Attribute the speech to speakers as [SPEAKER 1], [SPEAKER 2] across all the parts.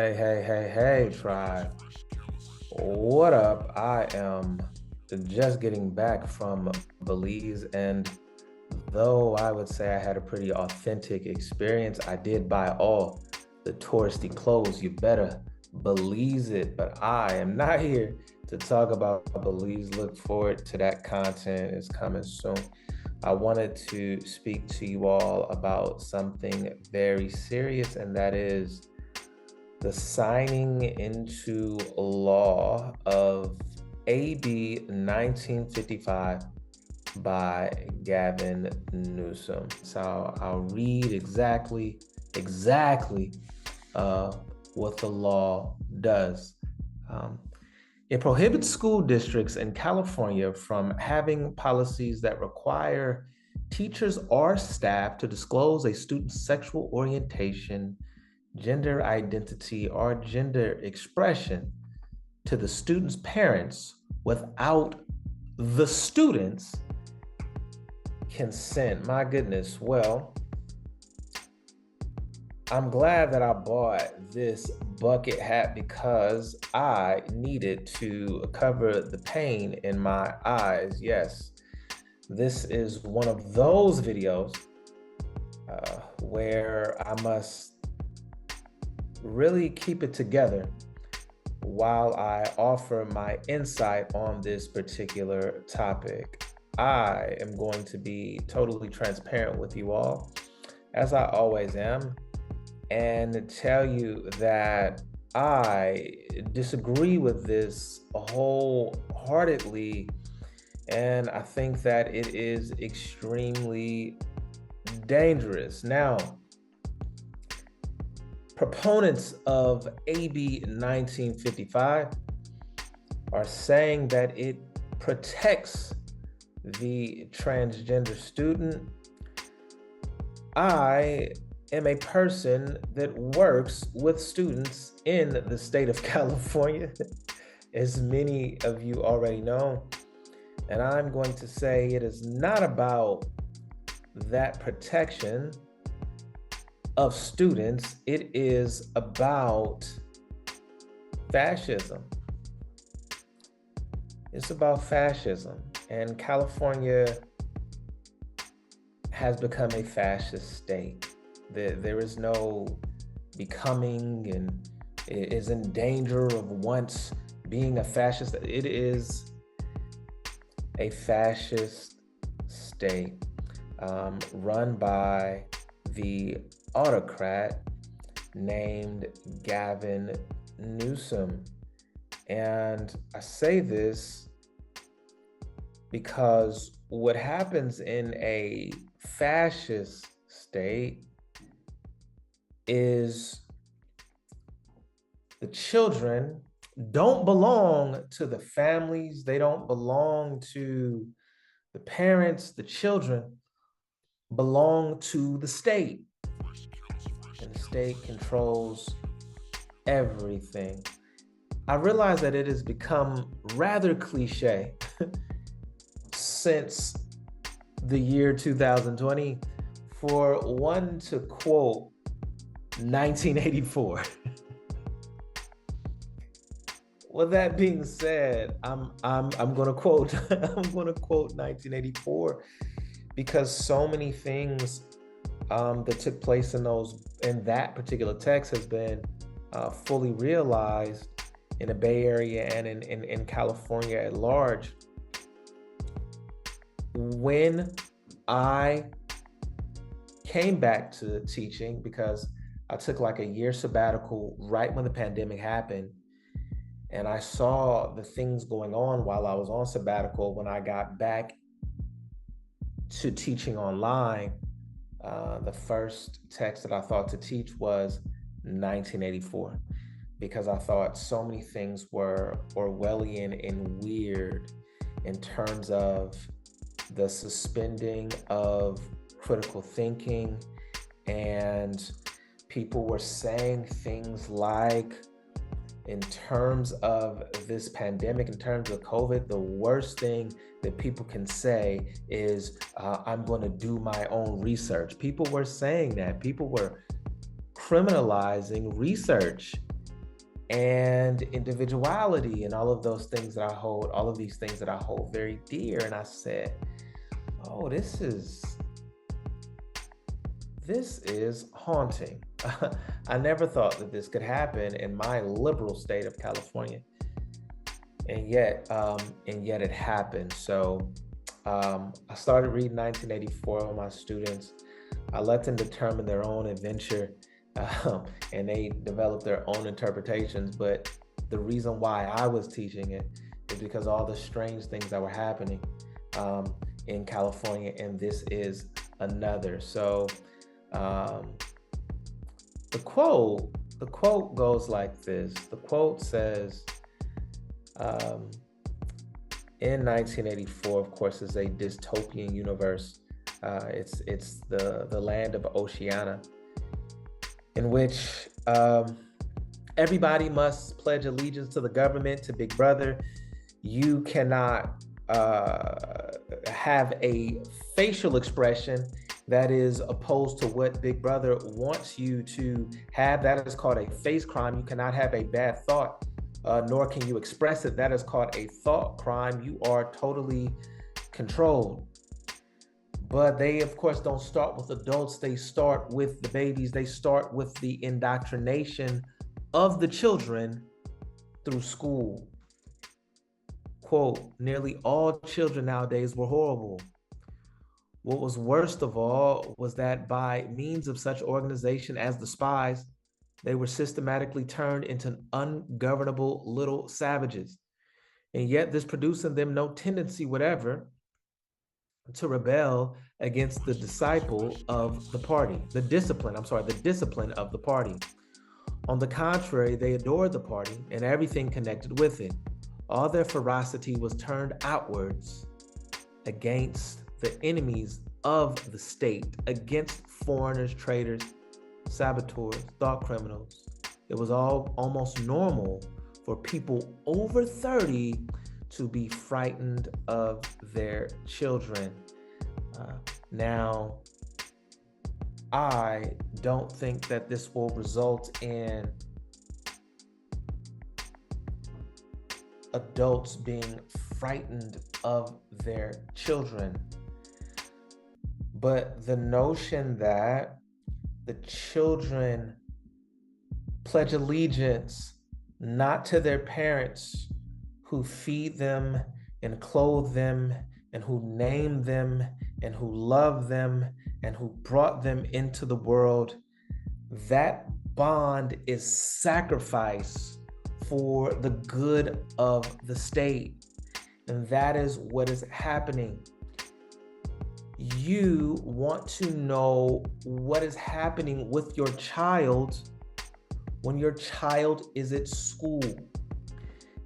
[SPEAKER 1] Hey, tribe. What up? I am just getting back from Belize, and though I would say I had a pretty authentic experience, I did buy all the touristy clothes. You better Belize it. But I am not here to talk about Belize. Look forward to that content. It's coming soon. I wanted to speak to you all about something very serious, and that is the signing into law of AB 1955 by Gavin Newsom. So I'll read exactly what the law does. Um, it prohibits school districts in California from having policies that require teachers or staff to disclose a student's sexual orientation, gender identity, or gender expression to the student's parents without the student's consent. My goodness. Well, I'm glad that I bought this bucket hat because I needed to cover the pain in my eyes. Yes, this is one of those videos where I must really keep it together while I offer my insight on this particular topic. I am going to be totally transparent with you all, as I always am, and tell you that I disagree with this wholeheartedly, and I think that it is extremely dangerous. Now, proponents of AB 1955 are saying that it protects the transgender student. I am a person that works with students in the state of California, as many of you already know. And I'm going to say it is not about that protection of students, it is about fascism. It's about fascism. And California has become a fascist state. There is no becoming, and it is in danger of once being a fascist. It is a fascist state run by the autocrat named Gavin Newsom. And I say this because what happens in a fascist state is the children don't belong to the families, they don't belong to the parents, the children belong to the state. And the state controls everything. I realize that it has become rather cliche since the year 2020 for one to quote 1984. With that being said, I'm gonna quote I'm gonna quote 1984 because so many things that took place in that particular text has been fully realized in the Bay Area and in California at large. When I came back to teaching, because I took like a year sabbatical right when the pandemic happened, and I saw the things going on while I was on sabbatical. When I got back to teaching online, the first text that I thought to teach was 1984, because I thought so many things were Orwellian and weird in terms of the suspending of critical thinking, and people were saying things like, in terms of this pandemic, in terms of COVID, the worst thing that people can say is, I'm going to do my own research. People were saying that. People were criminalizing research and individuality and all of those things that I hold, all of these things that I hold very dear. And I said, oh, this is haunting. I never thought that this could happen in my liberal state of California, and yet it happened. So I started reading 1984 with my students. I let them determine their own adventure, and they developed their own interpretations. But the reason why I was teaching it is because all the strange things that were happening in California, and this is another. So the quote goes like this. The quote says, in 1984, of course, is a dystopian universe. It's the land of Oceania, in which everybody must pledge allegiance to the government, to Big Brother. You cannot have a facial expression that is opposed to what Big Brother wants you to have. That is called a face crime. You cannot have a bad thought, nor can you express it. That is called a thought crime. You are totally controlled. But they, of course, don't start with adults. They start with the babies. They start with the indoctrination of the children through school. Quote, nearly all children nowadays were horrible. What was worst of all was that by means of such organization as the spies, they were systematically turned into ungovernable little savages. And yet this produced in them no tendency whatever to rebel against the disciple of the party, the discipline of the party. On the contrary, they adored the party and everything connected with it. All their ferocity was turned outwards against the enemies of the state, against foreigners, traitors, saboteurs, thought criminals. It was all almost normal for people over 30 to be frightened of their children. Now, I don't think that this will result in adults being frightened of their children. But the notion that the children pledge allegiance not to their parents who feed them and clothe them and who name them and who love them and who brought them into the world, that bond is sacrifice for the good of the state. And that is what is happening. You want to know what is happening with your child when your child is at school.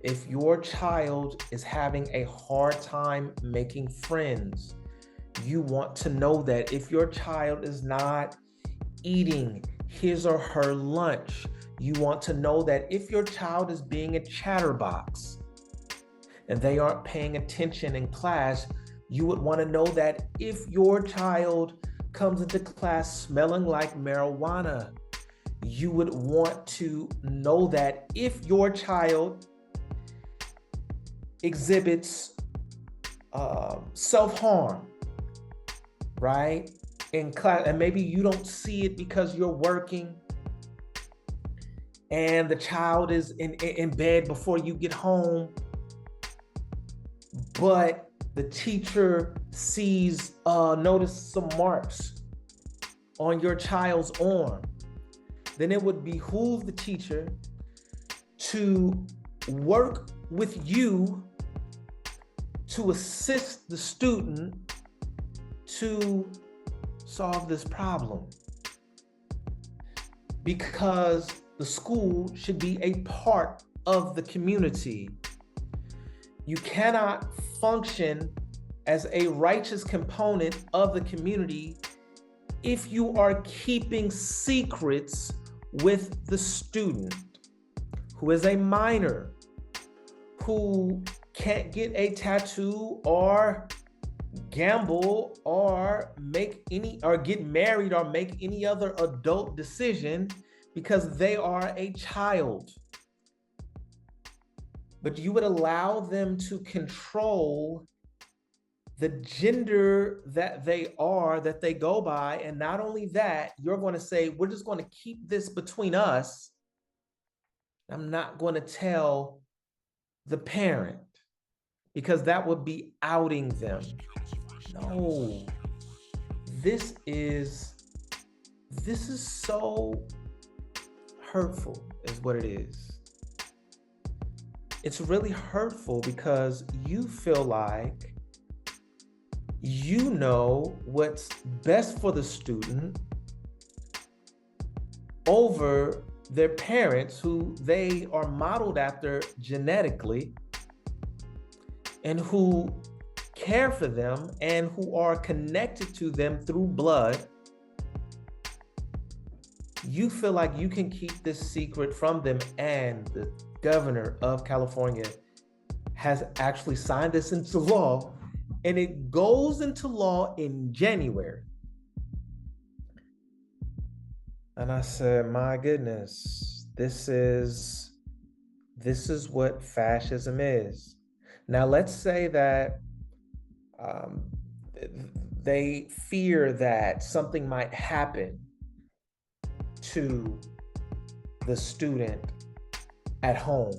[SPEAKER 1] If your child is having a hard time making friends, you want to know that. If your child is not eating his or her lunch, you want to know that. If your child is being a chatterbox and they aren't paying attention in class, you would want to know that. If your child comes into class smelling like marijuana, you would want to know that. If your child exhibits self-harm, right, in class, and maybe you don't see it because you're working and the child is in bed before you get home, but the teacher notice some marks on your child's arm, then it would behoove the teacher to work with you to assist the student to solve this problem. Because the school should be a part of the community. You cannot function as a righteous component of the community if you are keeping secrets with the student who is a minor, who can't get a tattoo or gamble or get married or make any other adult decision because they are a child. but you would allow them to control the gender that they are, that they go by. And not only that, you're going to say, we're just going to keep this between us. I'm not going to tell the parent because that would be outing them. No, this is so hurtful is what it is. It's really hurtful because you feel like you know what's best for the student over their parents who they are modeled after genetically and who care for them and who are connected to them through blood. You feel like you can keep this secret from them, and the governor of California has actually signed this into law, and it goes into law in January. And I said, my goodness, this is what fascism is. Now, let's say that they fear that something might happen to the student at home.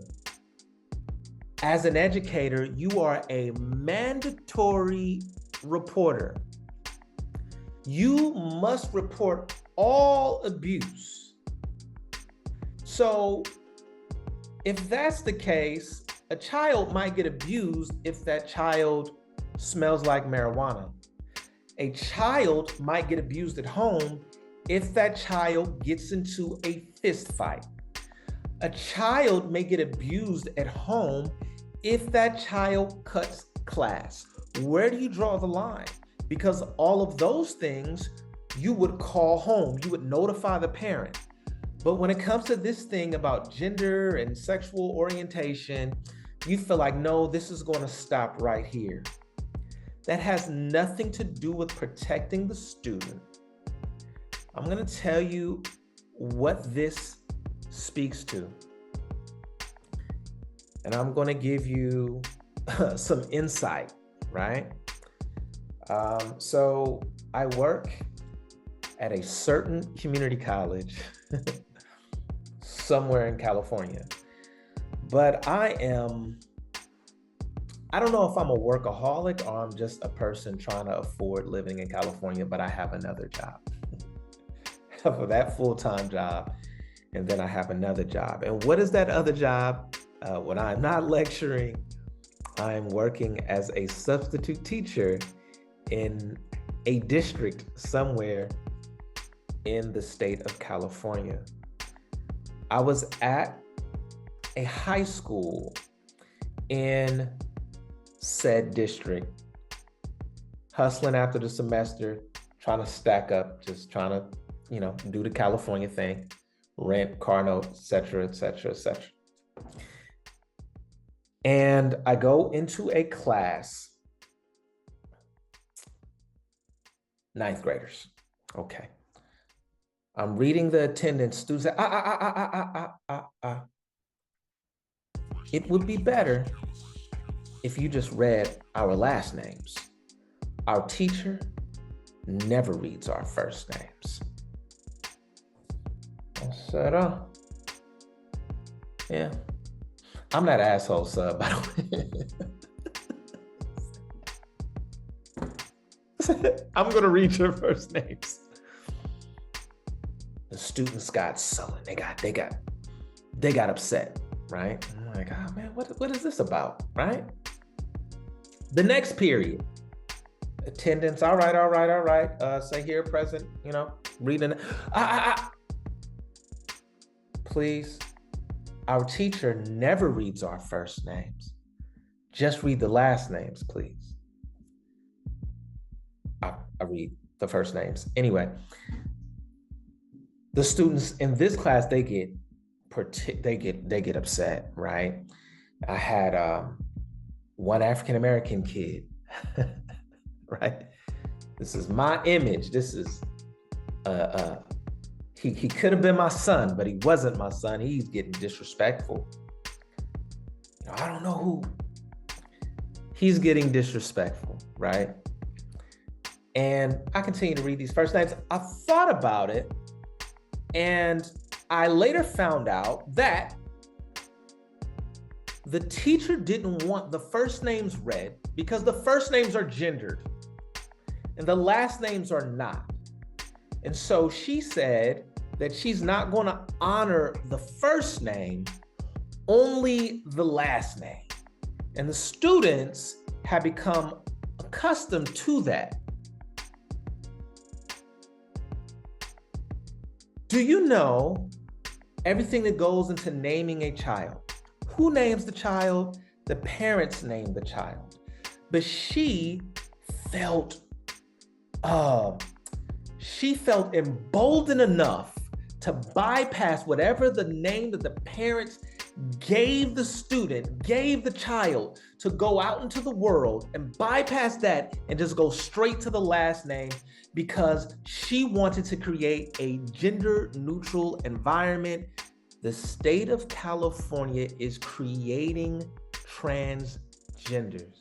[SPEAKER 1] As an educator, you are a mandatory reporter. You must report all abuse. So if that's the case, a child might get abused if that child smells like marijuana. A child might get abused at home if that child gets into a fist fight. A child may get abused at home if that child cuts class. Where do you draw the line? Because all of those things you would call home, you would notify the parent. But when it comes to this thing about gender and sexual orientation, you feel like, no, this is going to stop right here. That has nothing to do with protecting the student. I'm going to tell you what this speaks to. And I'm going to give you some insight, right? So I work at a certain community college somewhere in California. But I don't know if I'm a workaholic or I'm just a person trying to afford living in California, but I have another job. For that full-time job, and then I have another job. And what is that other job? When I'm not lecturing, I'm working as a substitute teacher in a district somewhere in the state of California. I was at a high school in said district, hustling after the semester, trying to stack up, just trying to do the California thing, rent, car note, et cetera, et cetera, et cetera. And I go into a class, ninth graders. Okay. I'm reading the attendance. Students say, It would be better if you just read our last names. Our teacher never reads our first names. I said, oh, yeah. I'm that asshole sub, by the way. I'm gonna read your first names. The students got sullen. They got upset, right? I'm like, oh man, what is this about, right? The next period, attendance, all right. Say here, present, reading. Please, our teacher never reads our first names. Just read the last names, please. I read the first names. Anyway, the students in this class, they get upset, right? I had one African-American kid, right? This is my image. This is he could have been my son, but he wasn't my son. He's getting disrespectful. I don't know who. He's getting disrespectful, right? And I continue to read these first names. I thought about it, and I later found out that the teacher didn't want the first names read because the first names are gendered and the last names are not. And so she said that she's not going to honor the first name, only the last name. And the students have become accustomed to that. Do you know everything that goes into naming a child? Who names the child? The parents name the child. But she felt emboldened enough to bypass whatever the name that the parents gave the student, gave the child, to go out into the world and bypass that and just go straight to the last name, because she wanted to create a gender neutral environment. The state of California is creating transgenders.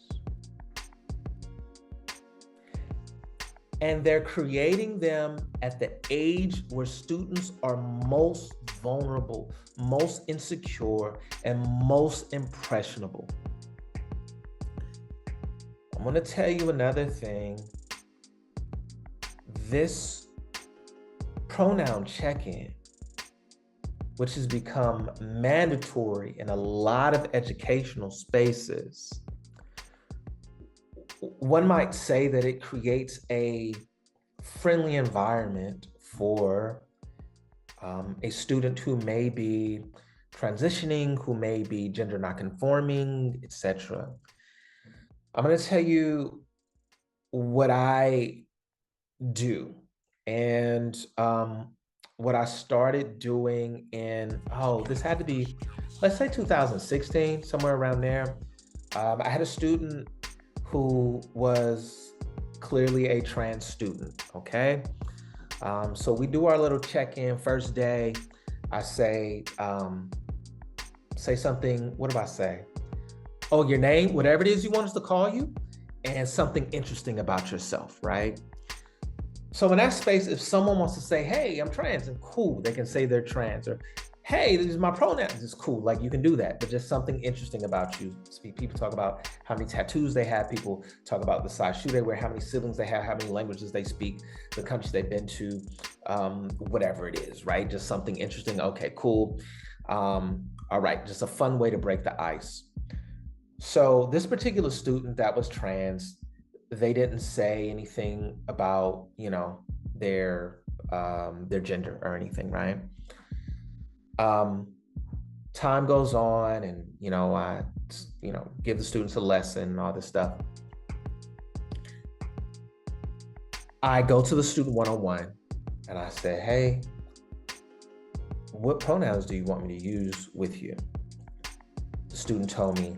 [SPEAKER 1] And they're creating them at the age where students are most vulnerable, most insecure, and most impressionable. I'm going to tell you another thing. This pronoun check-in, which has become mandatory in a lot of educational spaces, one might say that it creates a friendly environment for a student who may be transitioning, who may be gender non-conforming, etc. I'm going to tell you what I do and what I started doing in, this had to be, let's say 2016, somewhere around there. I had a student who was clearly a trans student, okay? So we do our little check-in first day. I say something, what do I say? Oh, your name, whatever it is you want us to call you, and something interesting about yourself, right? So in that space, if someone wants to say, hey, I'm trans, and cool, they can say they're trans, or hey, these are my pronouns, it's cool, like you can do that, but just something interesting about you. People talk about how many tattoos they have, people talk about the size shoe they wear, how many siblings they have, how many languages they speak, the countries they've been to, whatever it is, right? Just something interesting, okay, cool. All right, just a fun way to break the ice. So this particular student that was trans, they didn't say anything about, their gender or anything, right? Time goes on, and I give the students a lesson and all this stuff. I go to the student one-on-one and I said, hey, what pronouns do you want me to use with you? The student told me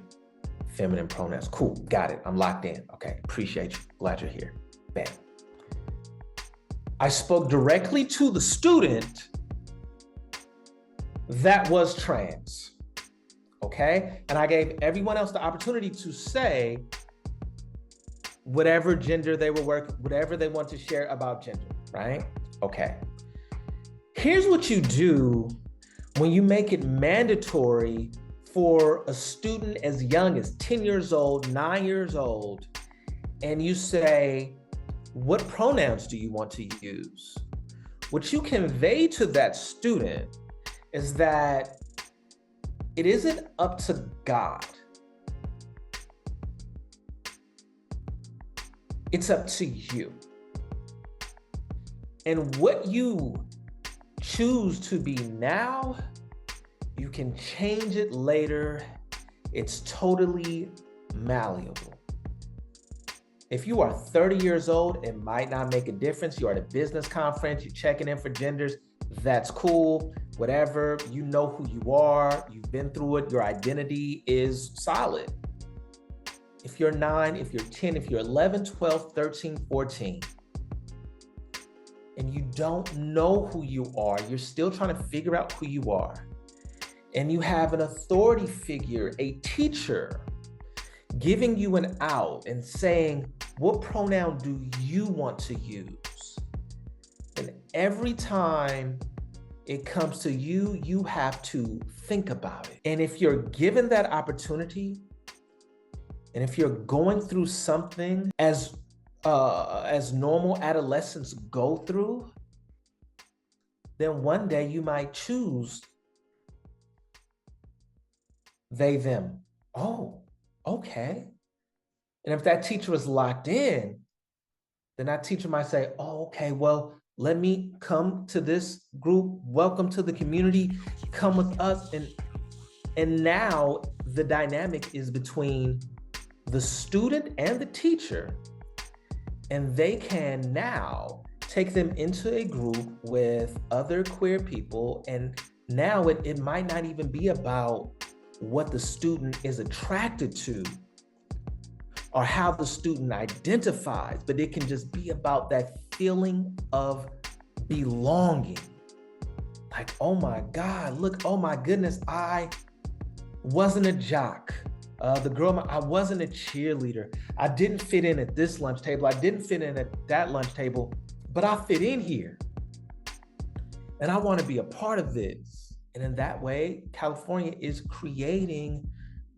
[SPEAKER 1] feminine pronouns. Cool, got it, I'm locked in. Okay, appreciate you, glad you're here. Bam. I spoke directly to the student that was trans, okay? And I gave everyone else the opportunity to say whatever gender they were whatever they want to share about gender, right? Okay. Here's what you do when you make it mandatory for a student as young as 10 years old, 9 years old, and you say, what pronouns do you want to use? What you convey to that student is that it isn't up to God. It's up to you. And what you choose to be now, you can change it later. It's totally malleable. If you are 30 years old, it might not make a difference. You're at a business conference, you're checking in for genders, that's cool, whatever. You know who you are, you've been through it, your identity is solid. If you're 9, if you're 10, if you're 11, 12, 13, 14, and you don't know who you are, you're still trying to figure out who you are, and you have an authority figure, a teacher, giving you an out and saying, what pronoun do you want to use? And every time it comes to you, you have to think about it. And if you're given that opportunity, and if you're going through something as normal adolescents go through, then one day you might choose they, them. Oh, okay. And if that teacher is locked in, then that teacher might say, oh, okay, well, let me come to this group. Welcome to the community. Come with us. And now the dynamic is between the student and the teacher. And they can now take them into a group with other queer people. And now it might not even be about what the student is attracted to or how the student identifies, but it can just be about that feeling of belonging. Like, oh my God, look, oh my goodness, I wasn't a jock. I wasn't a cheerleader. I didn't fit in at this lunch table. I didn't fit in at that lunch table, but I fit in here. And I want to be a part of this. And in that way, California is creating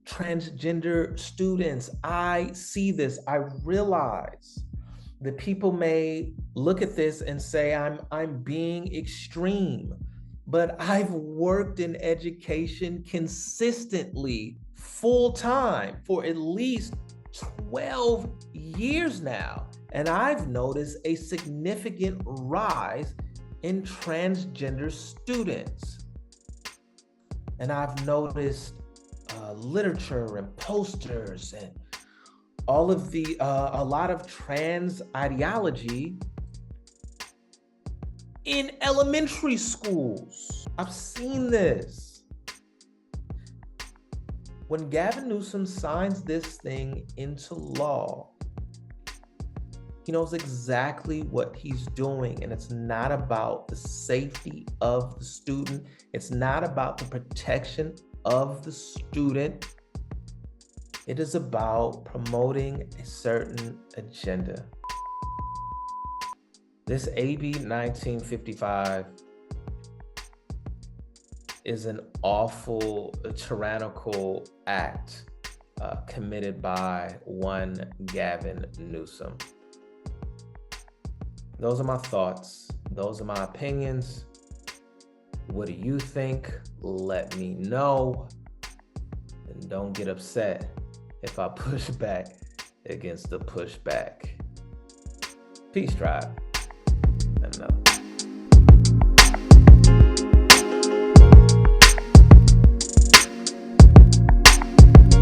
[SPEAKER 1] transgender students. I see this. I realize that people may look at this and say, I'm being extreme, but I've worked in education consistently, full time, for at least 12 years now. And I've noticed a significant rise in transgender students. And I've noticed literature and posters and all of a lot of trans ideology in elementary schools. I've seen this. When Gavin Newsom signs this thing into law, he knows exactly what he's doing, and it's not about the safety of the student. It's not about the protection of the student. It is about promoting a certain agenda. This AB 1955 is an awful, tyrannical act committed by one Gavin Newsom. Those are my thoughts. Those are my opinions. What do you think? Let me know. And don't get upset if I push back against the pushback. Peace, tribe.